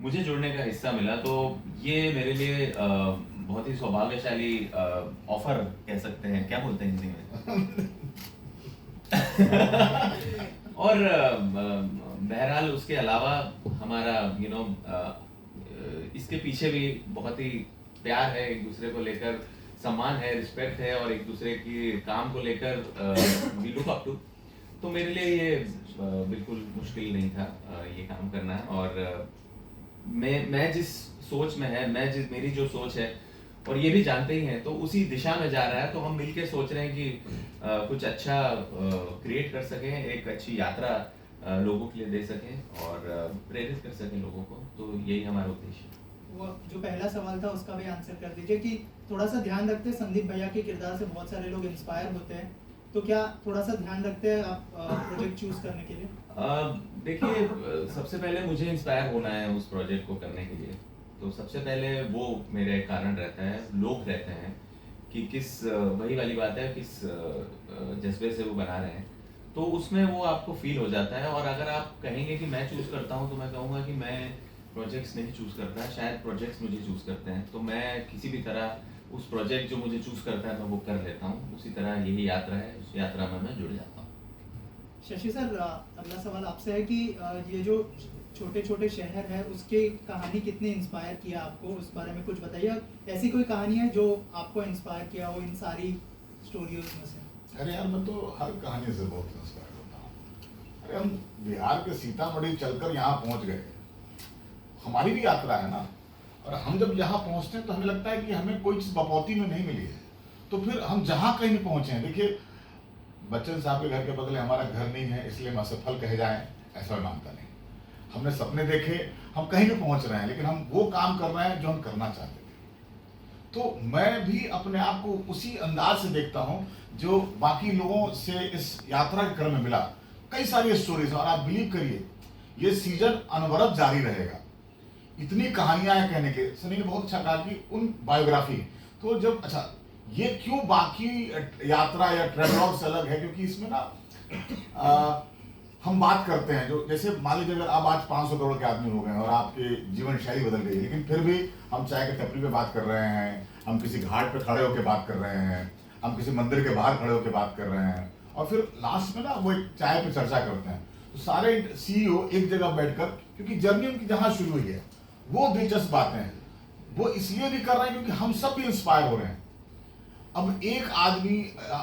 मुझे जुड़ने का हिस्सा मिला, तो ये मेरे लिए बहुत ही सौभाग्यशाली ऑफर कह सकते हैं, क्या बोलते हैं हिंदी में। और बहरहाल उसके अलावा हमारा इसके पीछे भी बहुत ही प्यार है एक दूसरे को लेकर, सम्मान है, रिस्पेक्ट है, और एक दूसरे की काम को लेकर वी लुक अप टू। तो मेरे लिए ये बिल्कुल मुश्किल नहीं था ये काम करना। और मैं जिस सोच में है, मेरी जो सोच है, और ये भी जानते ही हैं, तो उसी दिशा में जा रहा है। तो हम मिलके सोच रहे हैं कि कुछ अच्छा क्रिएट कर सकें, एक अच्छी यात्रा लोगों के लिए दे सकें और प्रेरित कर सकें लोगों को। तो यही हमारा उद्देश्य है। वो जो पहला सवाल था उसका भी आंसर कर दीजिए कि थोड़ा सा ध्यान रखते हैं, संदीप भैया के किरदार से बहुत सारे लोग इंस्पायर होते हैं, तो क्या थोड़ा सा ध्यान रखते हैं आप प्रोजेक्ट चूज करने के लिए? देखिए, सबसे पहले मुझे इंस्पायर होना है उस प्रोजेक्ट को करने के लिए। तो सबसे पहले वो मेरे कारण रहता है, लोग रहते हैं कि किस वही वाली बात है, किस जज्बे से वो बना रहे हैं। तो उसमें वो आपको फील हो जाता है। और अगर आप कहेंगे कि मैं चूज़ करता हूँ, तो मैं कहूँगा कि मैं प्रोजेक्ट्स नहीं चूज़ करता, शायद प्रोजेक्ट्स मुझे चूज़ करते हैं। तो मैं किसी भी तरह उस प्रोजेक्ट जो मुझे चूज़ करता है मैं वो कर लेता हूँ। उसी तरह यही यात्रा है, उस यात्रा में मैं जुड़ जाता हूँ। शशि सर, अगला सवाल आपसे है कि ये जो छोटे छोटे शहर है उसकी कहानी कितने इंस्पायर किया आपको, उस बारे में कुछ बताइए। ऐसी कोई कहानी है जो आपको इंस्पायर किया हो इन सारी स्टोरीज में से? अरे यार, मैं तो हर कहानी से बहुत इंस्पायर होता हूँ। अरे हम बिहार के सीतामढ़ी चलकर यहाँ पहुँच गए, हमारी भी यात्रा है ना। और हम जब यहाँ पहुँचते हैं तो हमें लगता है कि हमें कोई चीज़ बपौती में नहीं मिली है, तो फिर हम जहाँ कहीं भी पहुँचे हैं। देखिए, बच्चन साहब के घर के बगल हमारा घर नहीं है इसलिए हम असफल कहे जाएं, ऐसा मैं मानता नहीं। हमने सपने देखे, हम कहीं भी पहुँच रहे हैं, लेकिन हम वो काम कर रहे हैं जो हम करना चाहते थे। तो मैं भी अपने आप को उसी अंदाज से देखता हूँ जो बाकी लोगों से इस यात्रा के क्रम में मिला। कई सारी स्टोरीज, और आप बिलीव करिए ये सीजन अनवरत जारी रहेगा। इतनी कहानियां हैं कहने के। सनी ने बहुत अच्छा कहा कि उन बायोग्राफी, तो जब अच्छा ये क्यों बाकी यात्रा या ट्रेवलॉग से अलग है, क्योंकि इसमें ना हम बात करते हैं जो, जैसे मान लीजिए अगर आप आज 500 करोड़ के आदमी हो गए और आपकी जीवन शैली बदल गई है, लेकिन फिर भी हम चाय के टपरी पे बात कर रहे हैं, हम किसी घाट पे खड़े होकर बात कर रहे हैं, हम किसी मंदिर के बाहर खड़े होकर बात कर रहे हैं, और फिर लास्ट में ना वो एक चाय पे चर्चा करते हैं। तो सारे CEO एक जगह बैठकर, क्योंकि जर्नी उनकी जहाँ शुरू हुई है वो दिलचस्प बातें हैं, वो इसलिए भी कर रहे हैं क्योंकि हम सब भी इंस्पायर हो रहे हैं। अब एक आदमी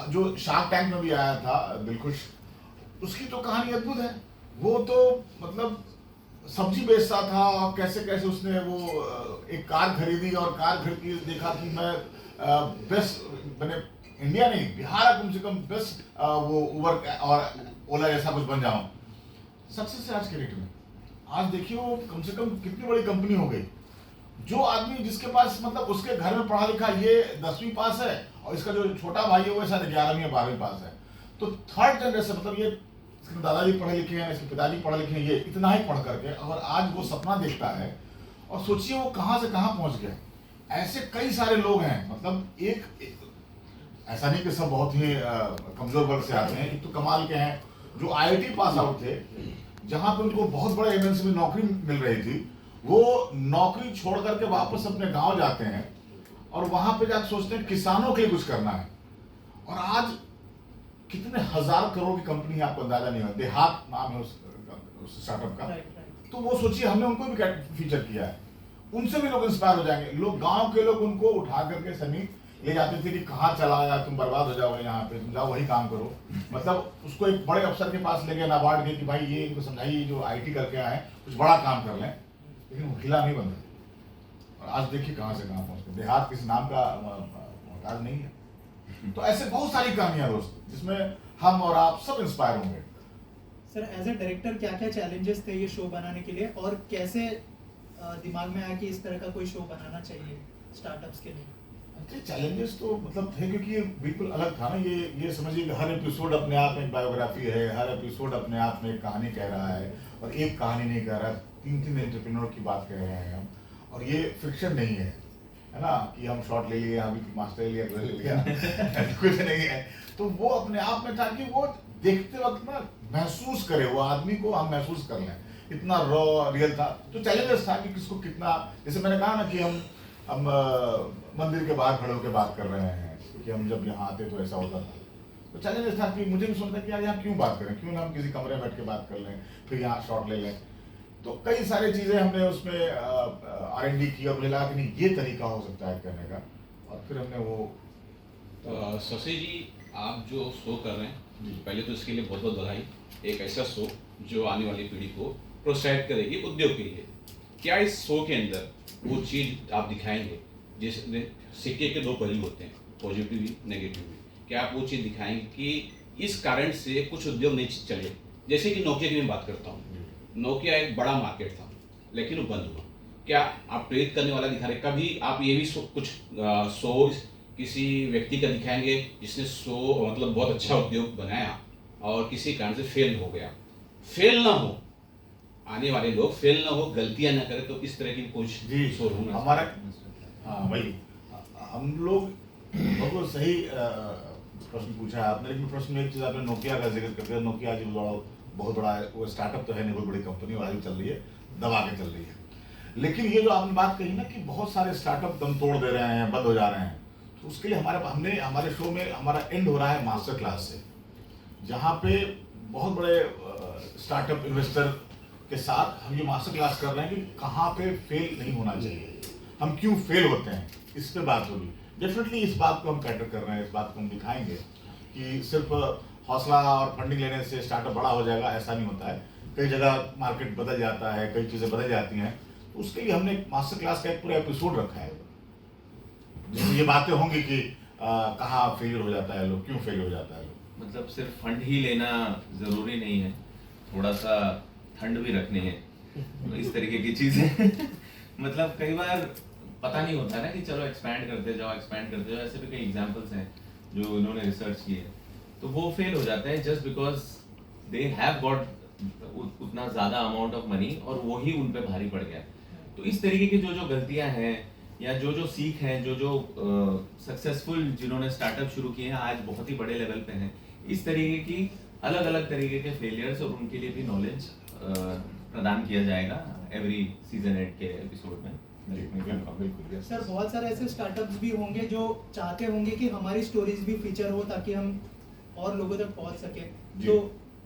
जो शार्क टैंक में भी आया था, दिलखुश, उसकी तो कहानी अद्भुत है। वो तो मतलब सब्जी बेचता था, और कैसे कैसे उसने वो एक कार खरीदी, और कार खरीद के देखा कि मैं बेस्ट, मैंने इंडिया नहीं बिहार कम से कम बेस्ट वो उबर और ओला जैसा कुछ बन जाऊं। सक्सेस है आज के डेट में। आज देखिए वो कम से कम कितनी बड़ी कंपनी हो गई। जो आदमी जिसके पास मतलब उसके घर में पढ़ा लिखा ये 10वीं पास है, और इसका जो छोटा भाई है वो शायद 11वीं या 12वीं पास है। तो थर्ड जनरेशन, मतलब ये इसके दादाजी पढ़े लिखे हैं, इसके पिताजी पढ़े लिखे हैं, ये इतना ही पढ़ करके और आज वो सपना देखता है। और सोचिए वो कहाँ से कहाँ पहुँच गया। ऐसे कई सारे लोग हैं, मतलब एक ऐसा नहीं कि सब बहुत ही कमजोर वर्ग से आते हैं। एक तो कमाल के हैं जो IIT पास आउट थे, जहाँ पे उनको बहुत बड़े MNC में नौकरी मिल रही थी, वो नौकरी छोड़ करके वापस अपने गांव जाते हैं और वहां पे जाकर सोचते हैं किसानों के लिए कुछ करना है। और आज कितने हजार करोड़ की कंपनी, आपको अंदाजा नहीं होगा, देहात नाम है उस स्टार्टअप का। तो वो सोचिए हमने उनको भी फीचर किया है, उनसे भी लोग इंस्पायर हो जाएंगे। लोग गांव के लोग उनको उठा करके सनी ले जाते थे कि कहाँ चला यार, तुम बर्बाद हो जाओगे यहाँ पे, तुम जाओ वही काम करो। मतलब उसको एक बड़े अफसर के पास ले गए, नाबार्ड के, कि भाई ये इनको समझाइए जो IT करके आए कुछ बड़ा काम कर लें, लेकिन वो हिला नहीं बंदा। और आज देखिए कहाँ से कहाँ पहुँच गए। देहात किस नाम का मोहताज नहीं है। तो ऐसे बहुत सारी कहानियां दोस्त, जिसमें हम और आप सब इंस्पायर होंगे। सर, एज ए डायरेक्टर क्या क्या चैलेंजेस थे ये शो बनाने के लिए, और कैसे दिमाग में आया कि इस तरह का कोई शो बनाना चाहिए स्टार्टअप्स के लिए? चैलेंजेस तो मतलब थे, क्योंकि ये बिल्कुल अलग था ना। ये समझिए कि हर एपिसोड अपने आप में एक बायोग्राफी है, हर एपिसोड अपने आप में एक कहानी कह रहा है, और एक कहानी नहीं कह रहा है, 3 एंटरप्रेन्योर की बात कह रहे हैं हम। और ये फिक्शन नहीं है ना, कि हम शॉट ले लिए, अभी मास्टर ले लिया कुछ नहीं है। तो वो अपने आप में था कि वो देखते वक्त ना महसूस करे, वो आदमी को हम महसूस कर लें इतना रॉ रियल था। तो चैलेंजेस था कि किसको कितना, जैसे मैंने कहा ना कि हम मंदिर के बाहर खड़े होकर बात कर रहे हैं कि हम जब यहाँ आते तो ऐसा होता था। तो चैलेंजेस था कि मुझे भी सोचता कि यार यहाँ क्यों बात करें, क्यों ना हम किसी कमरे में बैठ के बात कर लें, फिर यहाँ शॉट ले लें। तो कई सारी चीज़ें हमने उसमें R&D की और मुझे लगा कि नहीं ये तरीका हो सकता है करने का, और फिर हमने वो शशि जी, आप जो शो कर रहे हैं जी। पहले तो इसके लिए बहुत बहुत बधाई। एक ऐसा शो जो आने वाली पीढ़ी को प्रोत्साहित करेगी उद्योग के लिए। क्या इस शो के अंदर वो चीज़ आप दिखाएंगे जिसमें सिक्के के दो पहलू होते हैं, पॉजिटिव भी नेगेटिव भी? क्या आप वो चीज़ दिखाएंगे कि इस कारण से कुछ उद्योग नहीं चले? जैसे कि नोकिया की मैं बात करता हूँ, नोकिया एक बड़ा मार्केट था लेकिन वो बंद हुआ। क्या आप प्रेरित करने वाला दिखा रहे? कभी आप ये भी कुछ शो किसी व्यक्ति का दिखाएंगे जिसने शो मतलब बहुत अच्छा उद्योग बनाया और किसी कारण से फेल हो गया? फेल ना हो, आने वाले लोग फेल ना हो, गलतियां ना करें, तो इस तरह की कुछ जी शो होना हमारा, हाँ वही हम लोग बहुत सही प्रश्न पूछा है आपने। लेकिन प्रश्न में एक चीज़ आपने नोकिया का जिक्र कर दिया। नोकिया आज बहुत बड़ा है, वो स्टार्टअप तो है नहीं, बहुत बड़ी कंपनी और आज चल रही है, दबा के चल रही है। लेकिन ये जो आपने बात कही ना कि बहुत सारे स्टार्टअप दम तोड़ दे रहे हैं, बंद हो जा रहे हैं, तो उसके लिए हमारे शो में हमारा एंड हो रहा है मास्टर क्लास से, जहाँ पे बहुत बड़े स्टार्टअप इन्वेस्टर के साथ हम ये मास्टर क्लास कर रहे हैं कि कहाँ पे फेल नहीं होना चाहिए, हम क्यों फेल होते हैं, इस पे बात होगी। डेफिनेटली इस बात को हम कैटर कर रहे हैं, इस बात को हम दिखाएंगे कि सिर्फ हौसला और फंडिंग लेने से स्टार्टअप बड़ा हो जाएगा, ऐसा नहीं होता है। कई जगह मार्केट बदल जाता है, कई चीज़ें बदल जाती हैं, तो उसके लिए हमने मास्टर क्लास का एक पूरा एपिसोड रखा है जिसमें ये बातें होंगी कि कहाँ फेलियर हो जाता है लोग, क्यों फेलियर हो जाता है लोग। मतलब सिर्फ फंड ही लेना जरूरी नहीं है, थोड़ा सा ठंड भी रखने हैं, इस तरीके की चीजें मतलब कई बार पता नहीं होता ना कि चलो एक्सपैंड करते जाओ। ऐसे भी कई एग्जांपल्स हैं जो इन्होंने रिसर्च की है, तो वो फेल हो जाते हैं just because they have got उतना ज्यादा अमाउंट ऑफ मनी और वो ही उन पे भारी पड़ गया। तो इस तरीके की जो गलतियां हैं या जो सीख हैं, जो सक्सेसफुल जिन्होंने स्टार्टअप शुरू किए हैं आज बहुत ही बड़े लेवल पे हैं, इस तरीके की अलग अलग तरीके के फेलियर्स और उनके लिए भी नॉलेज प्रदान किया जाएगा एवरी सीजन एंड के एपिसोड में। बिल्कुल सर बहुत सारे ऐसे स्टार्टअप्स भी होंगे जो चाहते होंगे कि हमारी स्टोरीज भी फीचर हो ताकि हम और लोगों तक पहुंच सके, तो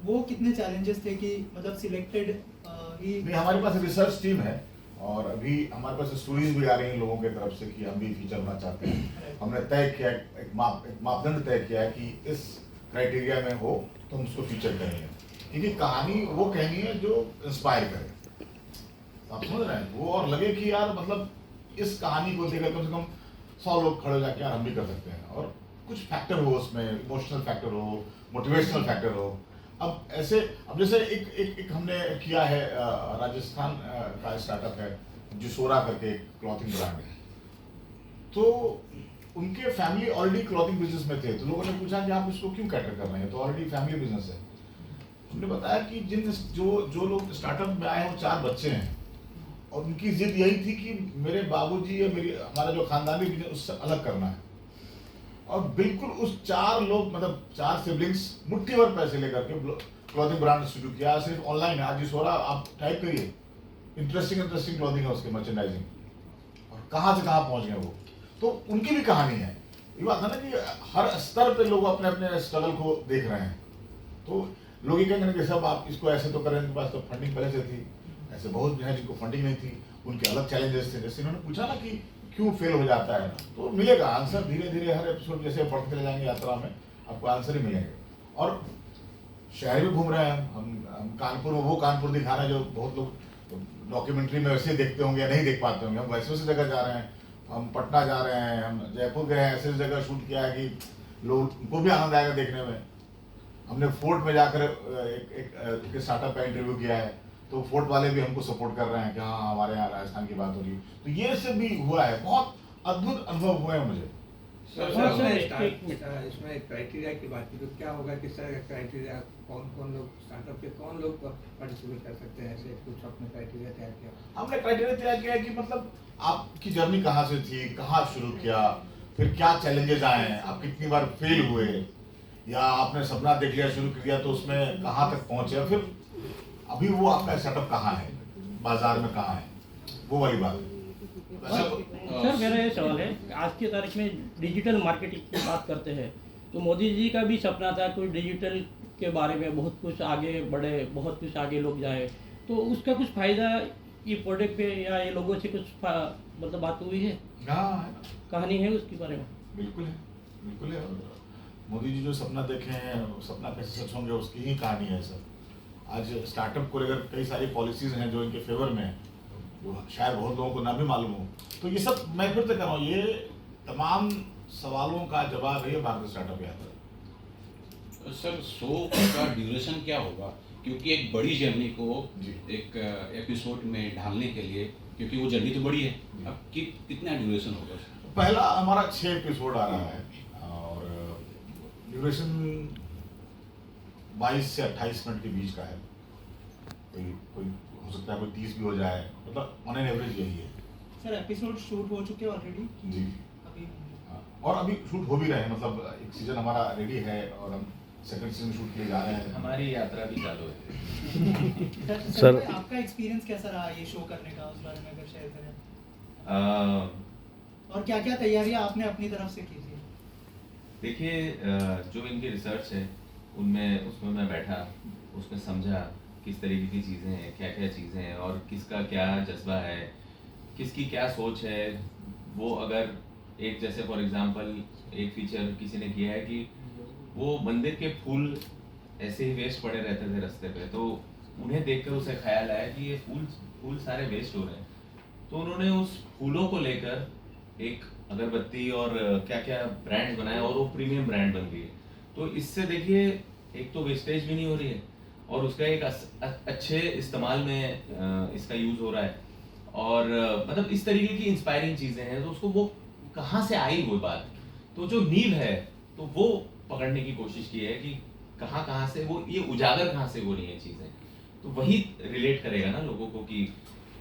वो कितने चैलेंजेस थे कि मतलब सिलेक्टेड ही? नहीं, हमारे पास रिसर्च टीम है और अभी हमारे पास स्टोरीज भी आ रही हैं लोगों की तरफ से कि हम भी फीचर होना चाहते हैं। हमने तय किया, एक मापदंड तय किया है कि इस क्राइटेरिया में हो तो हम उसको फीचर करेंगे, क्योंकि कहानी वो कहनी है जो इंस्पायर करे, आप समझ रहे हैं वो, और लगे कि यार मतलब इस कहानी को देखकर कम से कम 100 लोग खड़े हो जाके यार हम भी कर सकते हैं, और कुछ फैक्टर हो उसमें, इमोशनल फैक्टर हो, मोटिवेशनल फैक्टर हो। अब ऐसे, अब जैसे एक हमने किया है, राजस्थान का स्टार्टअप है जिसोरा करके, एक क्लॉथिंग ब्रांड है, तो उनके फैमिली ऑलरेडी क्लॉथिंग बिजनेस में थे, तो लोगों ने पूछा कि आप इसको क्यों कैटर कर रहे हैं, तो ऑलरेडी फैमिली बिजनेस है। हमने बताया कि जो लोग स्टार्टअप में आए हैं वो 4 बच्चे हैं और उनकी जिद यही थी कि मेरे बाबूजी या हमारा जो खानदानी बिजनेस उससे अलग करना है, और बिल्कुल उस 4 लोग मतलब 4 सिबलिंग्स मुट्ठी भर पैसे लेकर के क्लॉथिंग ब्रांड शुरू किया। सिर्फ ऑनलाइन है, आज जिसोरा आप टाइप करिए, इंटरेस्टिंग क्लॉथिंग है उसके मर्चेंडाइजिंग, और कहाँ से कहाँ पहुँच गए वो। तो उनकी भी कहानी है। ये बात है ना कि हर स्तर पे लोग अपने अपने स्ट्रगल को देख रहे हैं, तो लोग ये कहेंगे कि सब आप इसको ऐसे तो करें, इनके पास तो फंडिंग पहले से थी, ऐसे बहुत हैं जिनको फंडिंग नहीं थी, उनके अलग चैलेंजेस थे। जैसे इन्होंने पूछा ना कि क्यों फेल हो जाता है, तो मिलेगा आंसर धीरे धीरे, हर एपिसोड जैसे बढ़ते चले जाएंगे यात्रा में आपको आंसर ही मिलेंगे। और शहर भी घूम रहे हैं हम कानपुर में, वो कानपुर दिखा रहे हैं जो बहुत लोग डॉक्यूमेंट्री में वैसे देखते होंगे, नहीं देख पाते होंगे। हम वैसे वैसे जगह जा रहे हैं, हम पटना जा रहे हैं, हम जयपुर गए हैं, ऐसे जगह शूट किया है कि लोगों को भी आनंद आएगा देखने में। हमने फोर्ट में जाकर एक स्टार्टअप का इंटरव्यू किया है, तो फोर्ट वाले भी हमको सपोर्ट कर रहे हैं कि हाँ हमारे यहाँ राजस्थान की बात हो रही है। तो ये सब भी हुआ है, बहुत अद्भुत अनुभव हुए हैं मुझे। इसमें क्राइटेरिया की बात की तो क्या होगा, किस तरह का क्राइटेरिया, कौन लोग स्टार्टअप के कौन लोग पार्टिसिपेट कर सकते हैं, ऐसे कुछ आपने क्राइटेरिया तैयार किया? हमने क्राइटेरिया तैयार किया है कि मतलब आपकी जर्नी कहाँ से थी, कहाँ शुरू किया, फिर क्या चैलेंजेस आए, आप कितनी बार फेल हुए, या आपने सपना देख लिया शुरू किया तो उसमें कहाँ तक पहुँचे, फिर अभी वो आपका सेटअप कहाँ है, बाजार में कहाँ है, वो वाली बात है। सर मेरा ये सवाल है, आज की तारीख में डिजिटल मार्केटिंग की बात करते हैं तो मोदी जी का भी सपना था कुछ डिजिटल के बारे में बहुत कुछ आगे बढ़े, बहुत कुछ आगे लोग जाए, तो उसका कुछ फायदा ये प्रोडक्ट पे या ये लोगों से कुछ मतलब बात हुई है, हाँ, कहानी है उसके बारे में? बिल्कुल है, बिल्कुल है। मोदी जी जो सपना देखे हैं, सपना कैसे सच होंगे उसकी ही कहानी है सर। आज स्टार्टअप को लेकर कई सारी पॉलिसीज हैं जो इनके फेवर में है, जो शायद बहुत लोगों को ना भी मालूम हो। तो ये सब मैं फिर से कर रहा हूँ, ये तमाम सवालों का जवाब है भारतीय स्टार्टअप यात्रा। सर शो का ड्यूरेशन क्या होगा, क्योंकि एक बड़ी जर्नी को जी। एक एपिसोड में ढालने के लिए, क्योंकि वो जर्नी तो बड़ी है, अब कितना ड्यूरेशन होगा? पहला हमारा 6 एपिसोड आ रहा है और ड्यूरेशन 22 से 28 मिनट के बीच का है। कोई हो सकता है कोई 30 भी हो जाए, मतलब ऑन एन एवरेज यही है। सर एपिसोड शूट हो चुके ऑलरेडी जी। अभी? हाँ, और अभी शूट हो भी रहे हैं, मतलब एक सीजन हमारा रेडी है और हम सेकंड सीजन शूट के लिए जा रहे हैं। हमारी यात्रा भी चालू है। सर आपका एक्सपीरियंस कैसा रहा ये शो करने का, उस बारे में अगर शेयर करें, और क्या क्या तैयारियां आपने अपनी तरफ से की थी? देखिए, जो इनकी रिसर्च है उसमें मैं बैठा, उसमें समझा किस तरीके की चीज़ें हैं, क्या क्या चीज़ें हैं और किसका क्या जज्बा है, किसकी क्या सोच है। वो अगर एक जैसे फॉर एग्जांपल एक फीचर किसी ने किया है कि वो मंदिर के फूल ऐसे ही वेस्ट पड़े रहते थे रास्ते पे, तो उन्हें देखकर उसे ख्याल आया कि ये फूल सारे वेस्ट हो रहे हैं। तो उन्होंने उस फूलों को लेकर एक अगरबत्ती और क्या क्या ब्रांड्स बनाए और वो प्रीमियम ब्रांड बन गई। तो इससे देखिए, एक तो वेस्टेज भी नहीं हो रही है और उसका एक अच्छे इस्तेमाल में इसका यूज़ हो रहा है। और मतलब इस तरीके की इंस्पायरिंग चीज़ें हैं। तो उसको वो कहाँ से आई वो बात, तो जो नींव है तो वो पकड़ने की कोशिश की है कि कहाँ कहाँ से वो ये उजागर कहाँ से हो रही हैं चीज़ें। तो वही रिलेट करेगा ना लोगों को कि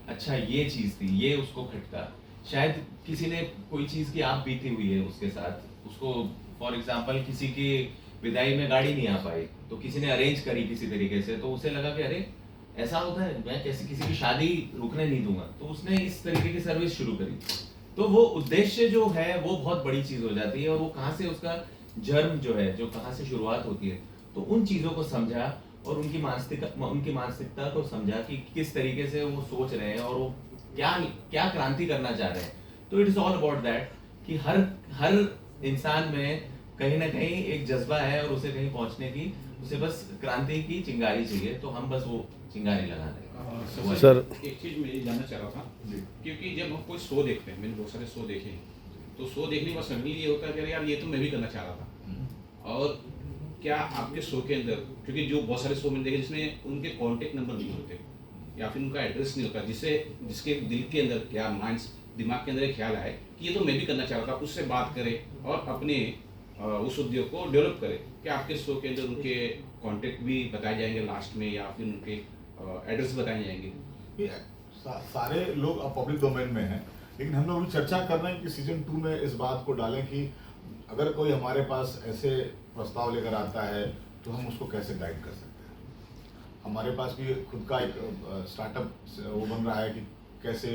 अच्छा ये चीज़ थी, ये उसको खटका। शायद किसी ने कोई चीज़ की आप बीती हुई है उसके साथ, उसको फॉर एग्जांपल किसी की विदाई में गाड़ी नहीं आ पाई तो किसी ने अरेंज करी किसी तरीके से, तो उसे लगा कि अरे ऐसा होता है, मैं कैसे किसी की शादी रुकने नहीं दूंगा, तो उसने इस तरीके की सर्विस शुरू करी। तो वो उद्देश्य जो है वो बहुत बड़ी चीज़ हो जाती है और वो कहाँ से उसका जन्म जो है, जो कहाँ से शुरुआत होती है, तो उन चीज़ों को समझा और उनकी मानसिकता को समझा कि किस तरीके से वो सोच रहे हैं और वो क्या क्रांति करना चाह रहे हैं। तो it is all about that कि हर इंसान में कहीं ना कहीं एक जज्बा है और उसे कहीं पहुंचने की, उसे बस क्रांति की चिंगारी चाहिए, तो हम बस वो चिंगारी लगा दें। सर एक चीज़ मैं ये जानना चाह रहा था, क्योंकि जब हम कोई शो देखते हैं, मैंने बहुत सारे शो देखे हैं, तो शो देखने के बाद सडनली ये होता है कि यार ये तो मैं भी करना चाह रहा था। और क्या आपके शो के अंदर, क्योंकि जो बहुत सारे शो मैंने देखे जिसमें उनके कॉन्टेक्ट नंबर नहीं होते या फिर उनका एड्रेस नहीं होता, जिसके दिल के अंदर या दिमाग के अंदर एक ख्याल आए कि ये तो मैं भी करना चाह रहा था, उससे बात करें और अपने उस उद्योग को डेवलप करें। क्या आपके शो के अंदर उनके कॉन्टेक्ट भी बताए जाएंगे लास्ट में, या फिर उनके एड्रेस बताए जाएंगे? सारे लोग अब पब्लिक डोमेन में हैं, लेकिन हम लोग चर्चा कर रहे हैं कि सीजन 2 में इस बात को डालें कि अगर कोई हमारे पास ऐसे प्रस्ताव लेकर आता है तो हम उसको कैसे गाइड कर सकते हैं। हमारे पास भी खुद का एक स्टार्टअप वो बन रहा है कि कैसे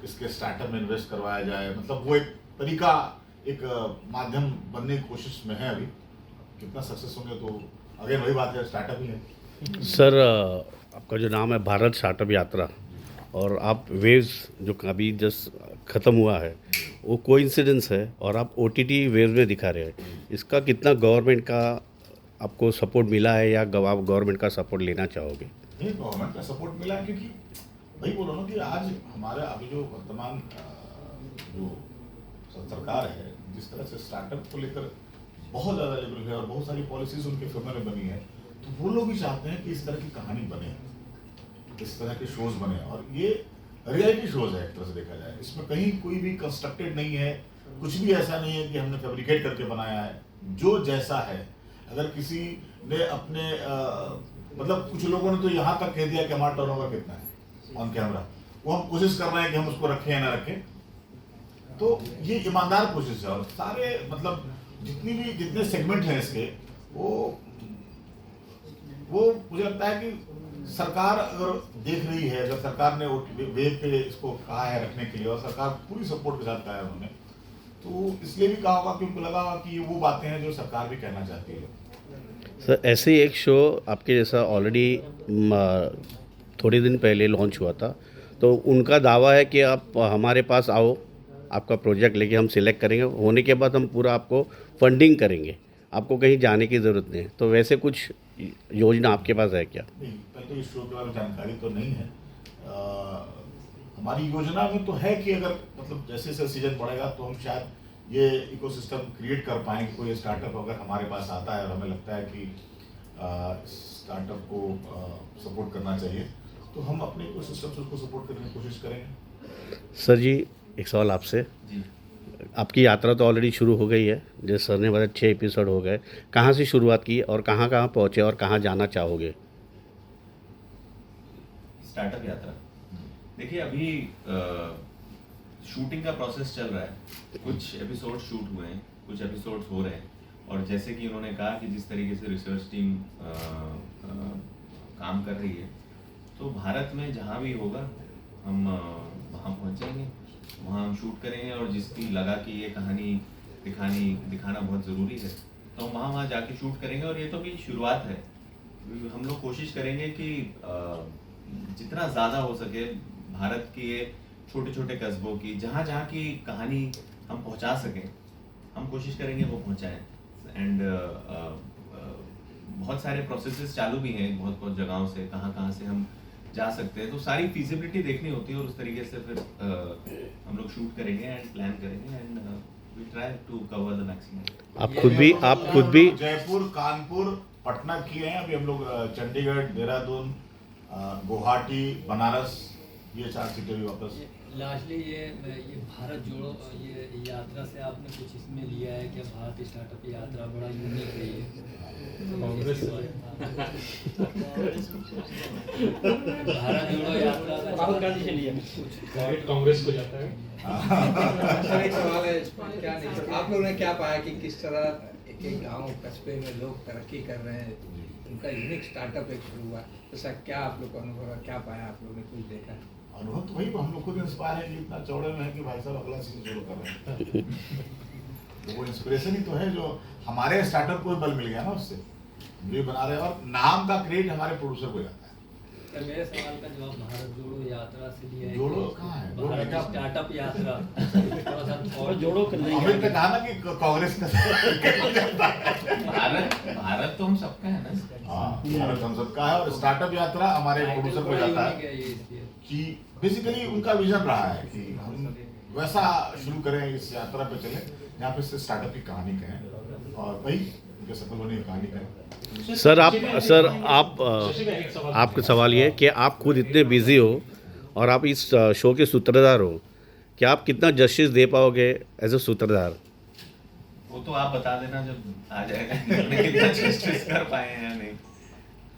इसके स्टार्टअप में इन्वेस्ट करवाया जाए, मतलब वो एक तरीका, एक माध्यम बनने की कोशिश में है। अभी कितना सक्सेस होंगे तो अगेन वही बात है, स्टार्टअप ही है। सर आपका जो नाम है भारत स्टार्टअप यात्रा, और आप वेव्स जो अभी जस्ट ख़त्म हुआ है वो कोइंसिडेंस है और आप OTT वेव्स में दिखा रहे हैं, इसका कितना गवर्नमेंट का आपको सपोर्ट मिला है या आप गवर्नमेंट का सपोर्ट लेना चाहोगे? नहीं, गवर्नमेंट का सपोर्ट मिला है, क्योंकि वही बोलो ना कि आज हमारे अभी जो वर्तमान जो सरकार है, जिस तरह से स्टार्टअप को लेकर बहुत ज़्यादा लेवल है और बहुत सारी पॉलिसीज उनके फेवर में बनी है, तो वो लोग भी चाहते हैं कि इस तरह की कहानी बने, इस तरह के शोज बने। और ये रियलिटी शोज है एक तरह से देखा जाए, इसमें कहीं कोई भी कंस्ट्रक्टेड नहीं है, कुछ भी ऐसा नहीं है कि हमने फैब्रिकेट करके बनाया है। जो जैसा है, अगर किसी ने अपने मतलब कुछ लोगों ने तो यहाँ तक कह दिया कि हमारा टर्नओवर कितना है ऑन कैमरा, वो हम कोशिश कर रहे हैं कि हम उसको रखें या ना रखें। तो ये ईमानदार कोशिश है और सारे मतलब जितने सेगमेंट हैं इसके, वो मुझे लगता है कि सरकार अगर देख रही है, अगर सरकार ने वेब पे इसको कहा है रखने के लिए और सरकार पूरी सपोर्ट के साथ कहा है उन्होंने, तो इसलिए भी कहा होगा कि उनको लगा होगा कि ये वो बातें हैं जो सरकार भी कहना चाहती है। सर ऐसे ही एक शो आपके जैसा ऑलरेडी थोड़े दिन पहले लॉन्च हुआ था, तो उनका दावा है कि आप हमारे पास आओ, आपका प्रोजेक्ट लेके हम सिलेक्ट करेंगे, होने के बाद हम पूरा आपको फंडिंग करेंगे, आपको कहीं जाने की ज़रूरत नहीं है। तो वैसे कुछ योजना आपके पास है क्या? नहीं, पहले तो इस शो के बारे में जानकारी तो नहीं है। हमारी योजना में तो है कि अगर मतलब जैसे जैसे सीजन बढ़ेगा तो हम शायद ये इकोसिस्टम क्रिएट कर पाएंगे। कोई स्टार्टअप अगर हमारे पास आता है और हमें लगता है कि स्टार्टअप को सपोर्ट करना चाहिए, तो हम अपने इकोसिस्टम से उसको सपोर्ट करने की कोशिश करेंगे। सर जी एक सवाल आपसे, जी। आपकी यात्रा तो ऑलरेडी शुरू हो गई है, जैसे सर ने बताया 6 एपिसोड हो गए, कहाँ से शुरुआत की और कहाँ कहाँ पहुँचे और कहाँ जाना चाहोगे? स्टार्टअप यात्रा, देखिए अभी शूटिंग का प्रोसेस चल रहा है, कुछ एपिसोड शूट हुए हैं, कुछ एपिसोड्स हो रहे हैं, और जैसे कि उन्होंने कहा कि जिस तरीके से रिसर्च टीम काम कर रही है, तो भारत में जहाँ भी होगा हम वहाँ पहुँचेंगे, वहाँ हम शूट करेंगे, और जिसकी लगा कि ये कहानी दिखाना बहुत ज़रूरी है तो हम वहाँ जाके शूट करेंगे। और ये तो भी शुरुआत है, हम लोग कोशिश करेंगे कि जितना ज़्यादा हो सके भारत के छोटे छोटे कस्बों की जहाँ जहाँ की कहानी हम पहुँचा सकें, हम कोशिश करेंगे वो पहुँचाएँ। एंड बहुत सारे प्रोसेसेस चालू भी हैं बहुत जगहों से, कहाँ से हम जा सकते हैं, तो सारी फीजिबिलिटी देखनी होती है और उस तरीके से फिर हम लोग शूट करेंगे एंड प्लान करेंगे and we try to cover the maximum. आप खुद भी जयपुर, कानपुर, पटना किए हैं, अभी हम लोग चंडीगढ़, देहरादून, गुवाहाटी, बनारस, ये 4 सिटी भी वापस। लास्टली ये भारत जोड़ो ये यात्रा से आपने कुछ इसमें लिया है क्या? भारत स्टार्टअप यात्रा बड़ा यूनिक रही है कांग्रेस भारत जोड़ो यात्रा राहुल गांधी से लिया, कांग्रेस को जाता है। सर एक सवाल है, क्या नहीं सर, आप लोगों ने क्या पाया कि किस तरह एक गांव कस्बे में लोग तरक्की कर रहे हैं, उनका यूनिक स्टार्टअप एक शुरू हुआ, तो सर क्या आप लोग का अनुभव है, क्या पाया आप लोगों ने, कुछ देखा है? अनुभव तो वही, हम लोग खुद इंस्पायर हैं कि इतना चौड़े में है कि भाई साहब अगला सीजन शुरू कर रहे हैं। तो वो इंस्पिरेशन ही तो है जो हमारे स्टार्टअप को बल मिल गया ना, उससे भी बना रहे हैं, और नाम का क्रेडिट हमारे प्रोड्यूसर को जाता है। तो मेरे सवाल का जवाब भारत जोड़ो यात्रा से लिया है। जोड़ो कहाँ है? जोड़ो भारत क्या? स्टार्टअप यात्रा थोड़ा सा और जोड़ो कर देंगे। अमित ने कहा ना कि कांग्रेस का भारत तो हम सबका है ना। हाँ, भारत हम सबका है, और स्टार्टअप यात्रा हमारे प्रोड्यूसर को जाता है कि बेसिकली उनका विजन रहा है कि हम वैसा शुरू करें, इस यात्रा पे चले जहाँ पे स्टार्टअप की कहानी कहें, और वही उनके सफल होने की कहानी कहें। सर आपका सवाल ये है कि आप खुद इतने बिजी हो और आप इस शो के सूत्रधार हो, कि आप कितना जस्टिस दे पाओगे एज ए सूत्रधार? वो तो आप बता देना जब आ जाएगा कितना जस्टिस कर पाए हैं या नहीं।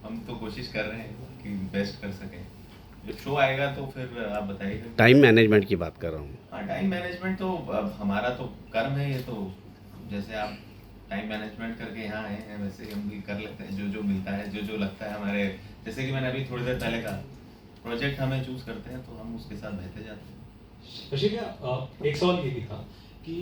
हम तो कोशिश कर रहे हैं कि बेस्ट कर सकें, जब शो आएगा तो फिर आप बताइएगा। टाइम मैनेजमेंट की बात कर रहा हूँ। हाँ, टाइम मैनेजमेंट तो अब हमारा तो कर्म है, ये तो जैसे आप टाइम मैनेजमेंट करके यहाँ आए हैं वैसे ही हम भी कर लेते हैं, जो मिलता है, जो लगता है हमारे, जैसे कि मैंने अभी थोड़ी देर पहले कहा, प्रोजेक्ट हमें चूज करते हैं तो हम उसके साथ बहते जाते हैं। ऋषि का एक सवाल ये भी था कि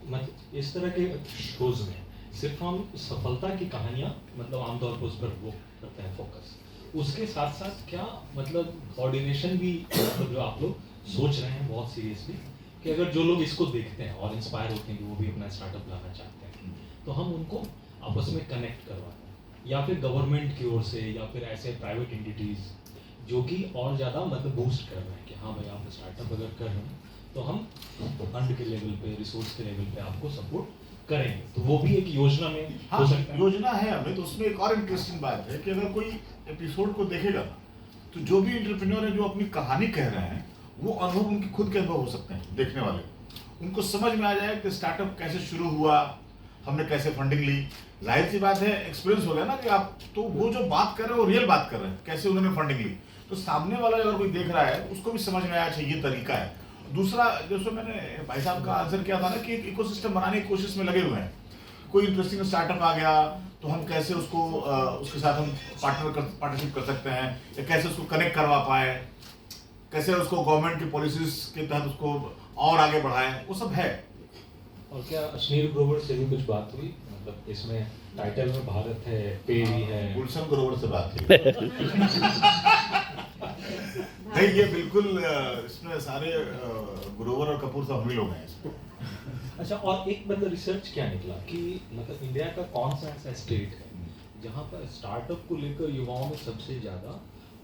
मतलब इस तरह के शोज में सिर्फ हम सफलता की कहानियाँ मतलब आमतौर पर उस पर वो करते हैं फोकस, उसके साथ साथ क्या मतलब कोऑर्डिनेशन भी मतलब जो आप लोग सोच रहे हैं बहुत सीरियसली कि अगर जो लोग इसको देखते हैं और इंस्पायर होते हैं कि वो भी अपना स्टार्टअप लाना चाहते हैं, तो हम उनको आपस में कनेक्ट करवाते हैं, या फिर गवर्नमेंट की ओर से या फिर ऐसे प्राइवेट एंटिटीज़ जो कि और ज़्यादा मतलब बूस्ट कर रहे हैं कि हाँ भाई आप स्टार्टअप अगर कर रहे हैं तो हम फंड के लेवल पे, रिसोर्स के लेवल पे आपको सपोर्ट करेंगे, तो वो भी एक योजना में हो सकता है। योजना है हमें, तो उसमें एक और इंटरेस्टिंग बात है कि अगर कोई एपिसोड को देखेगा तो जो भी एंटरप्रेन्योर है जो अपनी कहानी कह रहे हैं, वो अनुभव उनके खुद के अनुभव हो सकते हैं देखने वाले, उनको समझ में आ जाए कि स्टार्टअप कैसे शुरू हुआ, हमने कैसे फंडिंग ली। जाहिर सी बात है, एक्सपीरियंस हो गया ना कि आप तो वो जो बात कर रहे हैं वो रियल बात कर रहे हैं, कैसे उन्होंने फंडिंग ली, तो सामने वाला अगर कोई देख रहा है उसको भी समझ में आया अच्छा ये तरीका है। दूसरा, जैसे मैंने भाई साहब का आंसर किया था ना कि एक इकोसिस्टम बनाने की कोशिश में लगे हुए हैं, कोई इंटरेस्टिंग स्टार्टअप आ गया तो हम कैसे उसको उसके साथ हम पार्टनरशिप कर सकते हैं, या कैसे उसको कनेक्ट करवा पाए, कैसे उसको गवर्नमेंट की पॉलिसीज के तहत उसको और आगे बढ़ाएं, वो सब है। और क्या अश्नील ग्रोवर से भी कुछ बात हुई? मतलब इसमें टाइटल में भारत है, पेरी है। गुलशन ग्रोवर से बात हुई। नहीं, ये बिल्कुल इसमें सारे ग्रोवर और कपूर सब हम ही लोग हैं इसमें। अच्छा, और एक मतलब रिसर्च क्या निकला कि मतलब इंडिया का कौन सा ऐसा स्टेट है जहाँ पर स्टार्टअप को लेकर युवाओं में सबसे ज़्यादा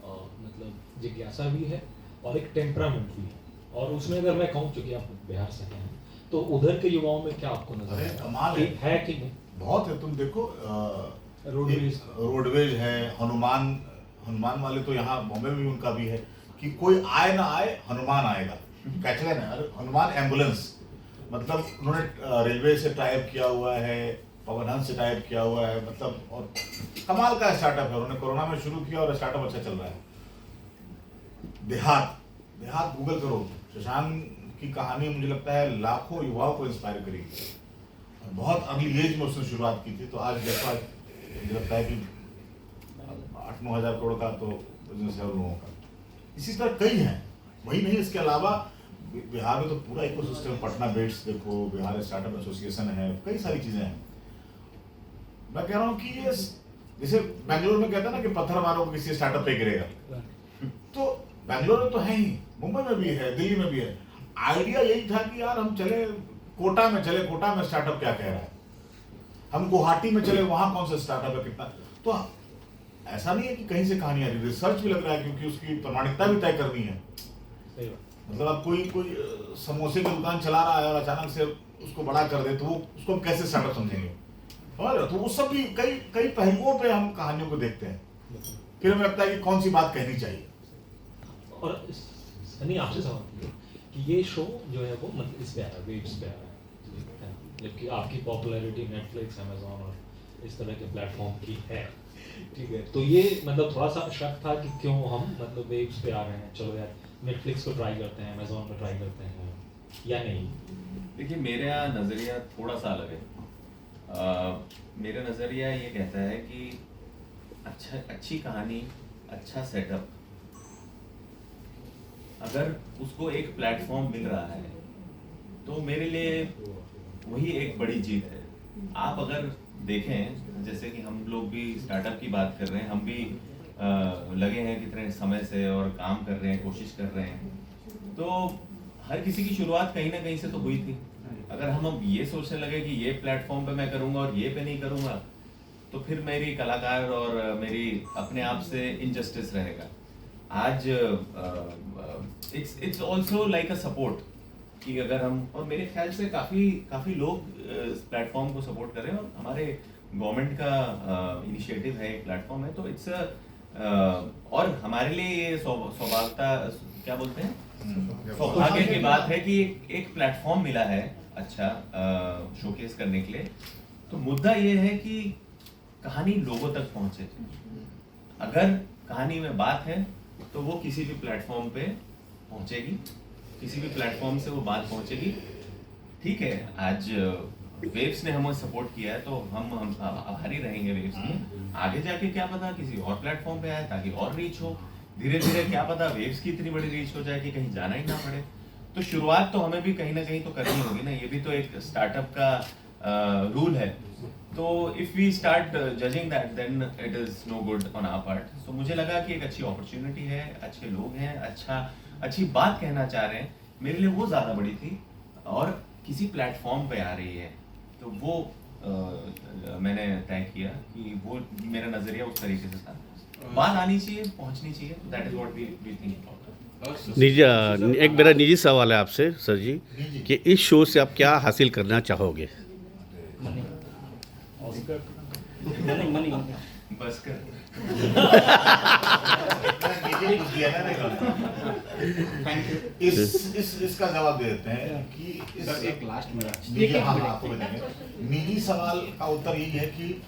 मतलब जिज्ञासा भी है और एक टेम्परामेंट भी है, और उसमें अगर मैं कहूँ चूँकि आप बिहार से हैं तो उधर के युवाओं में क्या आपको नजर अरे आता कमाल है कि नहीं? बहुत है। तुम देखो रोडवेज है, हनुमान वाले तो यहाँ बॉम्बे में भी उनका भी है कि कोई आए ना आए हनुमान आएगा। कैचलाइन है, अरे हनुमान एम्बुलेंस, मतलब उन्होंने रेलवे से टाइप किया हुआ है, पवन हंस से टाइप किया हुआ है, मतलब और कमाल का स्टार्टअप है। उन्होंने कोरोना में शुरू किया और स्टार्टअप अच्छा चल रहा है। देहात गूगल करो, शशांक की कहानी मुझे लगता है लाखों युवाओं को इंस्पायर करेगी। बहुत अर्ली एज में उसने शुरुआत की थी, तो आज जैसा मुझे लगता है कि 8-9 हज़ार करोड़ का तो बिजनेस है लोगों का। इसी तरह कई हैं, वही नहीं, इसके अलावा बिहार में तो पूरा इकोसिस्टम, पटना बेट्स देखो, बिहार स्टार्टअप एसोसिएशन है, कई सारी चीजें हैं। मैं कह रहा हूँ कि ये जैसे बेंगलोर में कहता है ना कि पत्थर मारो किसी स्टार्टअप पे गिरेगा, तो बेंगलोर में तो है ही, मुंबई में भी है, दिल्ली में भी है। आइडिया यही था कि यार हम चले कोटा में स्टार्टअप क्या कह रहा है, हम गुवाहाटी में चले, वहां कौन सा स्टार्टअप है, कितना। तो ऐसा नहीं है कि कहीं से कहानी आ रही, रिसर्च भी लग रहा है क्योंकि उसकी प्रामाणिकता भी तय करनी है। सही बात। मतलब अब कोई समोसे की दुकान चला रहा है और अचानक से उसको बड़ा कर दे, तो वो उसको हम कैसे स्टार्टअप समझेंगे। और तो वो सब भी कई पहलुओं पे हम कहानियों को देखते हैं, फिर हमें लगता है कि कौन सी बात कहनी चाहिए। और सनी आपसे सवाल है कि ये शो जो है वो मतलब इस पे आ रहा है, वेव्स पे आ रहा है, जबकि आपकी पॉपुलैरिटी नेटफ्लिक्स, अमेजोन और इस तरह के प्लेटफॉर्म की है, ठीक है। तो ये मतलब थोड़ा सा शक था कि क्यों हम मतलब वेव्स पे आ रहे हैं, चलो यार नेटफ्लिक्स को ट्राई करते हैं, अमेजोन में ट्राई करते हैं, या नहीं? देखिए, मेरा नज़रिया थोड़ा सा अलग है। मेरा नज़रिया ये कहता है कि अच्छी कहानी, अच्छा सेटअप, अगर उसको एक प्लेटफॉर्म मिल रहा है तो मेरे लिए वही एक बड़ी जीत है। आप अगर देखें, जैसे कि हम लोग भी स्टार्टअप की बात कर रहे हैं, हम भी लगे हैं कितने समय से और काम कर रहे हैं, कोशिश कर रहे हैं, तो हर किसी की शुरुआत कहीं ना कहीं से तो हुई थी। अगर हम अब ये सोचने लगे कि ये प्लेटफॉर्म पे मैं करूँगा और ये पे नहीं करूँगा, तो फिर मेरी कलाकार और मेरी अपने आप से इनजस्टिस रहेगा। आज it's also like a support कि अगर हम, और मेरे ख्याल से काफ़ी लोग इस प्लेटफॉर्म को सपोर्ट कर रहे हैं, और हमारे गवर्नमेंट का इनिशिएटिव है, एक प्लेटफॉर्म है, तो इट्स और हमारे लिए ये सौभाग्यता क्या बोलते हैं, सौभाग्य की बात है कि एक प्लेटफॉर्म मिला है अच्छा शोकेस करने के लिए। तो मुद्दा ये है कि कहानी लोगों तक पहुंचे। अगर कहानी में बात है तो वो किसी भी प्लेटफॉर्म पे पहुंचेगी, किसी भी प्लेटफॉर्म से वो बात पहुंचेगी। ठीक है, आज वेव्स ने हमें सपोर्ट किया है तो हम आभारी रहेंगे वेव्स के। आगे जाके क्या पता किसी और प्लेटफॉर्म पे आए ताकि और रीच हो, धीरे धीरे क्या पता वेव्स की इतनी बड़ी रीच हो जाए कि कहीं जाना ही ना पड़े। तो शुरुआत तो हमें भी कहीं ना कहीं तो करनी होगी ना, ये भी तो एक स्टार्टअप का रूल है। तो if we start judging that then it is no good on our part. तो मुझे लगा कि एक अच्छी अपॉर्चुनिटी है, अच्छे लोग हैं, अच्छी बात कहना चाह रहे हैं, मेरे लिए वो ज़्यादा बड़ी थी। और किसी प्लेटफॉर्म पे आ रही है तो वो मैंने तय किया कि वो मेरा नज़रिया उस तरीके से था, बात आनी चाहिए, पहुंचनी चाहिए। That is what we think about. निजी एक मेरा निजी सवाल है आपसे सर जी, कि इस शो से आप क्या हासिल करना चाहोगे? मनी बस कर। इसका जवाब दे देते हैं कि एक लास्ट मेरा निजी सवाल का उत्तर यही है कि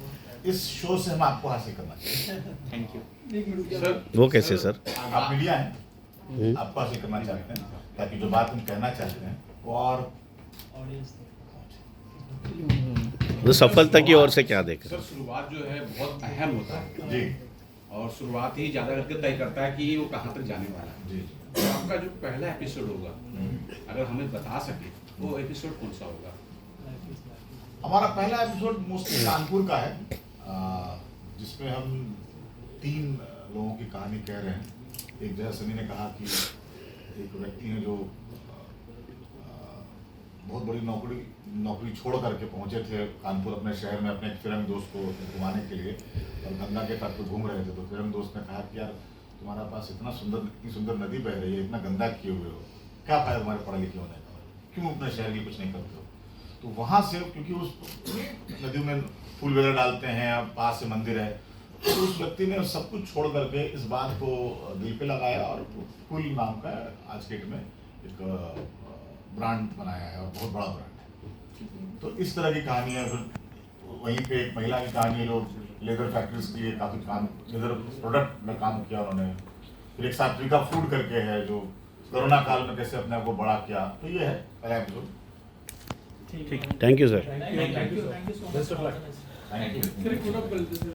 इस शो से हम आपको हासिल करना चाहिए। Thank you sir. वो कैसे सर? आप मीडिया हैं, आपको हासिल करना चाहते हैं ताकि जो बात हम कहना चाहते हैं वो और तो सफलता की ओर से क्या देख रहे सर शुरुआत जो है बहुत अहम होता है जी और शुरुआत ही ज़्यादा करके तय करता है कि वो कहाँ तक जाने वाला है। जी तो आपका जो पहला एपिसोड होगा अगर हमें बता सके वो एपिसोड कौन सा होगा? हमारा पहला एपिसोड मोस्टली कानपुर का है, जिसमें हम 3 लोगों की कहानी कह रहे हैं। एक जैसा सनी ने कहा कि एक व्यक्ति है जो बहुत बड़ी नौकरी छोड़ करके पहुंचे थे कानपुर अपने शहर में अपने एक फिल्म दोस्त को घुमाने के लिए, और गंगा के तट पर घूम रहे थे। तो फिल्म दोस्त ने कहा कि यार तुम्हारा पास इतनी सुंदर नदी बह रही है, इतना गंदा किए हुए हो, क्या फायदा तुम्हारे पढ़े लिखे होने का, क्यों अपने शहर के लिए कुछ नहीं करते हो? तो वहाँ से, क्योंकि उस नदी में फूल वगैरह डालते हैं, पास से मंदिर है, तो उस व्यक्ति ने सब कुछ छोड़ करके इस बात को दिल पे लगाया और फूल नाम का आज के डेट में एक ब्रांड बनाया है, और बहुत बड़ा ब्रांड है। तो इस तरह की कहानी है। फिर वहीं पे एक महिला की कहानी है जो लेदर फैक्ट्रीज की है, काफ़ी काम लेदर प्रोडक्ट में काम किया उन्होंने। फिर एक सात्विका फूड करके है जो कोरोना काल में कैसे अपने आप को बड़ा किया। तो ये है पहला episode. Thank you sir. Thank you so much. Thank you.